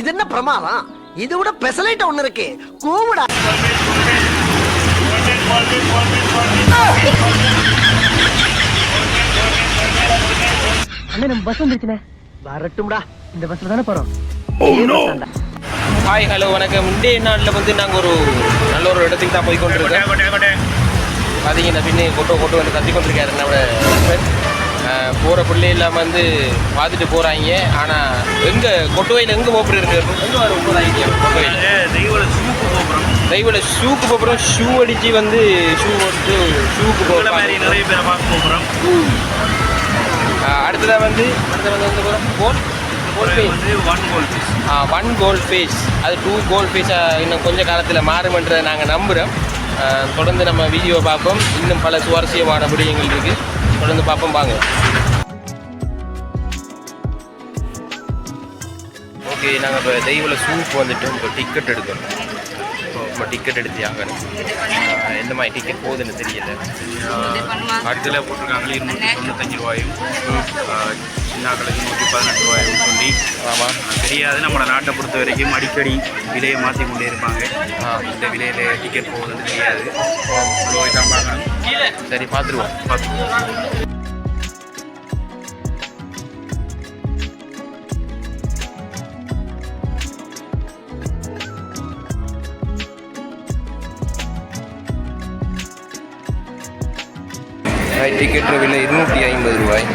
இது என்ன பிரமாதம்? இது விட பெசலைட் ஒண்ணு இருக்கு. கூவுடா. அண்ணே நம்ம பஸ் வந்துருச்சுனே. வரட்டும்டா. இந்த பஸ்ல தானே போறோம். ஹாய் ஹலோ வணக்கம். இன்றைய நாளில் வந்து நாங்கள் ஒரு நல்ல ஒரு இடத்துக்கு தான் போய் கொண்டிருக்கோம். பார்த்தீங்கன்னா பின்னே கொட்டு வந்து கத்தி கொண்டிருக்காரு நம்மளோட போகிற பிள்ளையெல்லாம் வந்து பார்த்துட்டு போகிறாங்க. ஆனால் எங்கே கொட்டுவையில் எங்கே போப்புற இருக்கு? எங்கே வர போகிறாங்க கொட்டுவையில்? தெய்வல ஷூக்கு போகிறோம். ஷூ அடித்து வந்து ஷூ போட்டு ஷூக்கு போகிற மாதிரி நிறைய பேரை பார்க்க போகிறோம். அடுத்ததாக வந்து போகிறோம் ஒன் கோல்ட் ஃபேஸ். அது 2 கோல்ட் ஃபேஸாக இன்னும் கொஞ்சம் காலத்தில் மாறுமென்றதை நாங்கள் நம்புகிறோம். தொடர்ந்து நம்ம வீடியோவை பார்ப்போம். இன்னும் பல சுவாரஸ்யமான விடயங்கள் இருக்குது. தொடர்ந்து பார்ப்போம் வாங்க. ஓகே, நாங்கள் இப்போ தெய்வல சூப் வந்துட்டு இப்போ டிக்கெட் எடுக்கணும். இப்போ டிக்கெட் எடுத்து ஆகணும். எந்த மாதிரி டிக்கெட் போகுதுன்னு தெரியல. அடுத்தல போட்டிருக்காங்களே 295 ரூபாயும் சின்னாக்களுக்கு 118 ரூபாயும் சொல்லி. ஆமாம், தெரியாது. நம்மளோட நாட்டை பொறுத்த வரைக்கும் அடிக்கடி விலையை மாற்றி கொண்டே இருப்பாங்க. இந்த விலையில் டிக்கெட் போகுதுன்னு தெரியாது. சரி பார்த்துருவோம். டிக்கெட் விலை 250 ரூபாய்.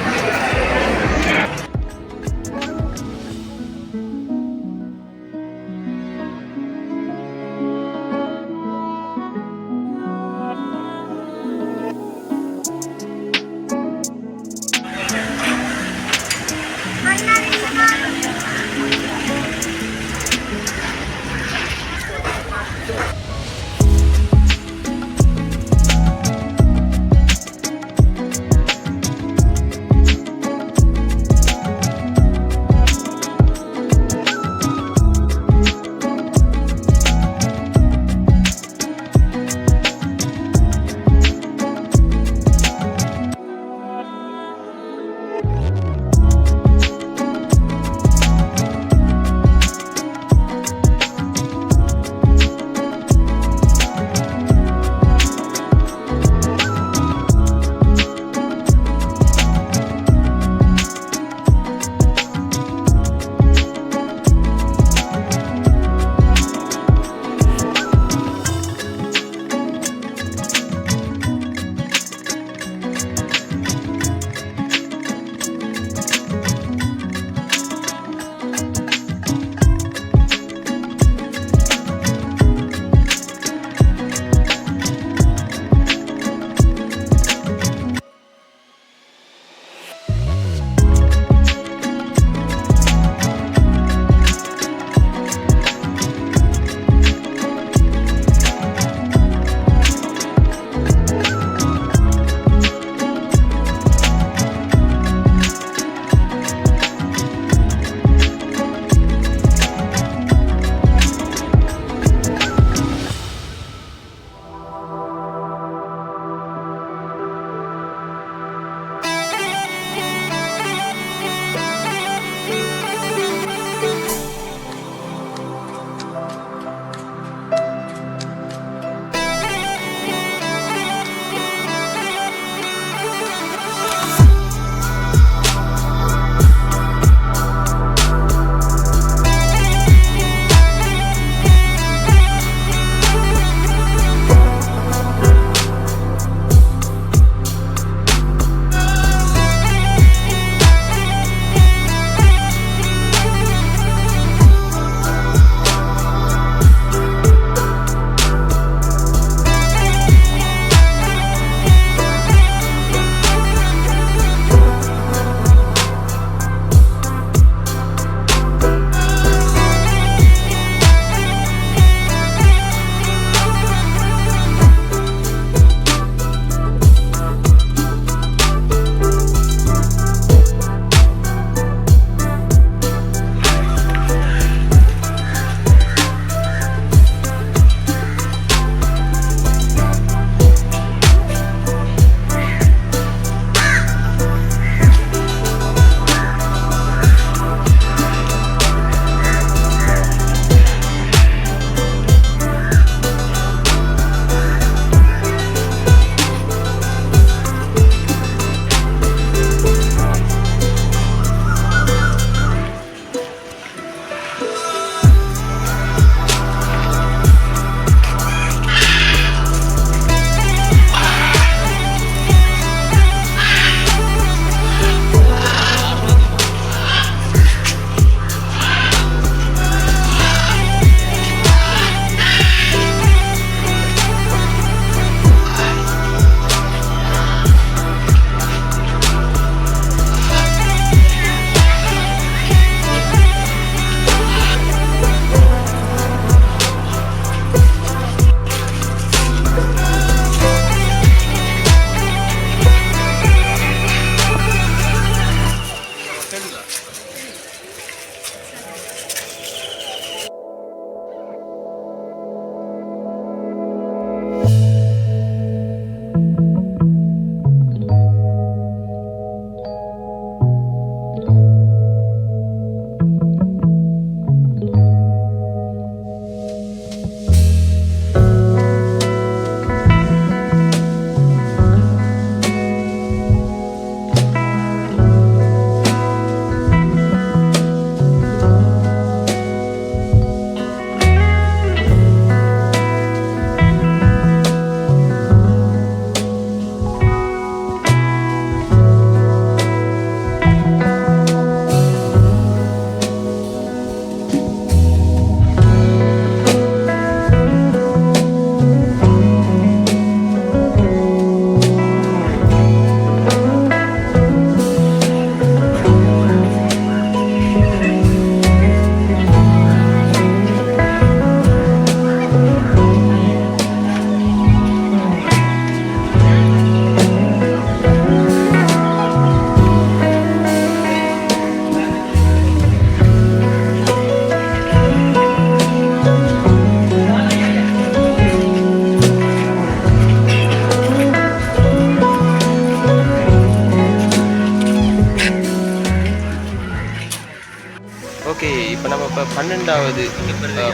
இப்போ 12வது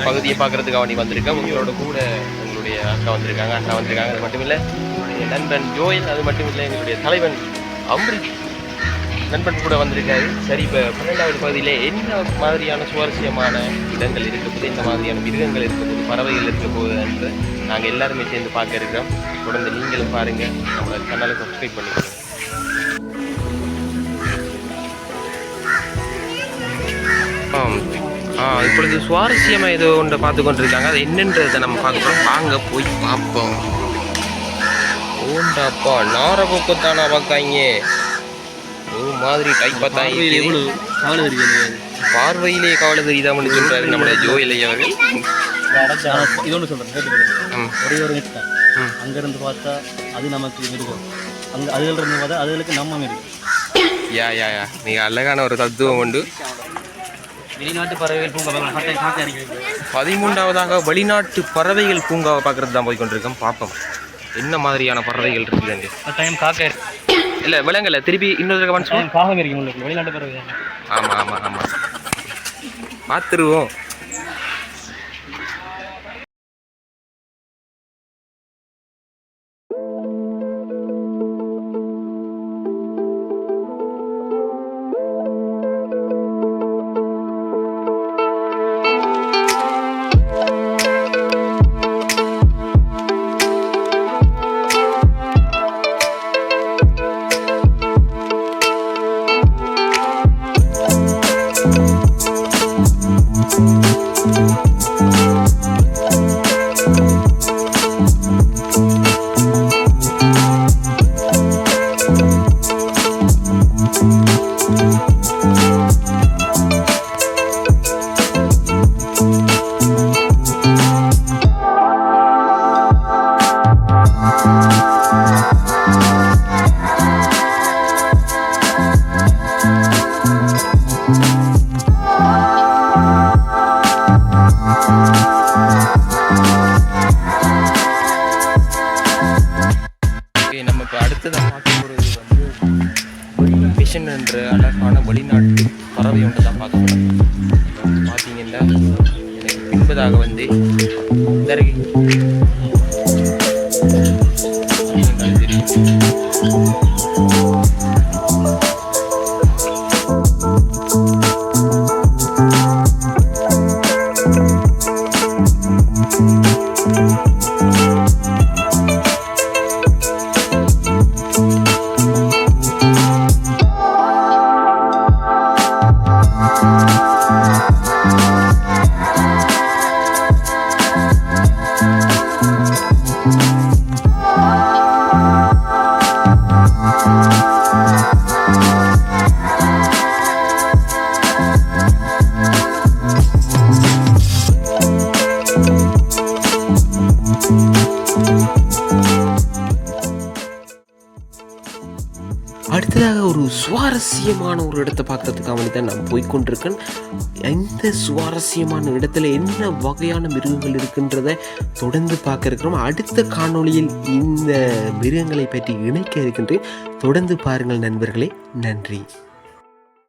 பகுதியை பார்க்குறதுக்காக வேண்டி வந்திருக்கேன். உங்களோட கூட எங்களுடைய அக்கா வந்திருக்காங்க, அண்ணா வந்திருக்காங்க. அது மட்டும் இல்லை என்னுடைய நண்பன் ஜோயல், அது மட்டும் இல்லை எங்களுடைய தலைவன் அம்ரித் நண்பன் கூட வந்திருக்காரு. சரி, இப்போ 12வது பகுதியில் என்ன மாதிரியான சுவாரஸ்யமான இடங்கள் இருக்க போது, என்ன மாதிரியான மிருகங்கள் இருக்க போது, பறவைகள் இருக்க போகுது என்று நாங்கள் எல்லாருமே சேர்ந்து பார்க்க இருக்கிறோம். தொடர்ந்து நீங்களும் பாருங்கள், நம்மளோட சேனலை சப்ஸ்கிரைப் பண்ணிக்கோங்க. இப்பொழுது சுவாரஸ்யமாக ஏதோ ஒன்றை பார்த்து கொண்டிருக்காங்க. அது என்னன்றதை நம்ம பார்க்குறோம். வாங்க போய் பார்ப்போம். ஓண்டாப்பா நாரபோக்கத்தானா பார்க்காங்க. ஒரு மாதிரி டைப்பாக தான் பார்வையிலே கவலை தெரியுதாமன்னு சொல்கிறாரு நம்மளுடைய ஜோயிலை அவர்கள். இது ஒன்று சொல்கிறேன், ஒரே ஒரு நிறுத்தம். அங்கேருந்து பார்த்தா அது நமக்கு மிருகம், அங்கே அதுகளிருந்து பார்த்தா அதுகளுக்கு நம்ம மிருகம். யா மிக அழகான ஒரு தத்துவம் உண்டு. வெளிநாட்டு பறவைகள் பூங்கா 13வது வெளிநாட்டு பறவைகள் பூங்காவை பார்க்கறது தான் போய் கொண்டிருக்கோம். பார்ப்போம் என்ன மாதிரியான பறவைகள் இருக்குதுங்க. டைம் காக்கா இல்லை விலங்கல்ல, திருப்பி இன்னொரு காகம் இருக்கு வெளிநாட்டு பறவை. ஆமாம் பார்த்துருவோம். நம்ம இப்போ அடுத்ததாக பார்க்க போகிறது வந்து பிஷன் என்ற அழகான வெளிநாட்டு பறவை ஒன்று தான் பார்க்க போகிறோம். பார்த்தீங்கன்னா எனக்கு பின்பதாக வந்து அடுத்ததாக ஒரு சுவாரஸ்யமான ஒரு இடத்தை பார்க்கறதுக்காக தான் நான் போய்கொண்டிருக்கேன். எந்த சுவாரஸ்யமான இடத்துல என்ன வகையான மிருகங்கள் இருக்குன்றதை தொடர்ந்து பார்க்க இருக்கிறோம். அடுத்த காணொளியில் இந்த மிருகங்களை பற்றி இணைக்க இருக்கின்றேன். தொடர்ந்து பாருங்கள் நண்பர்களே. நன்றி.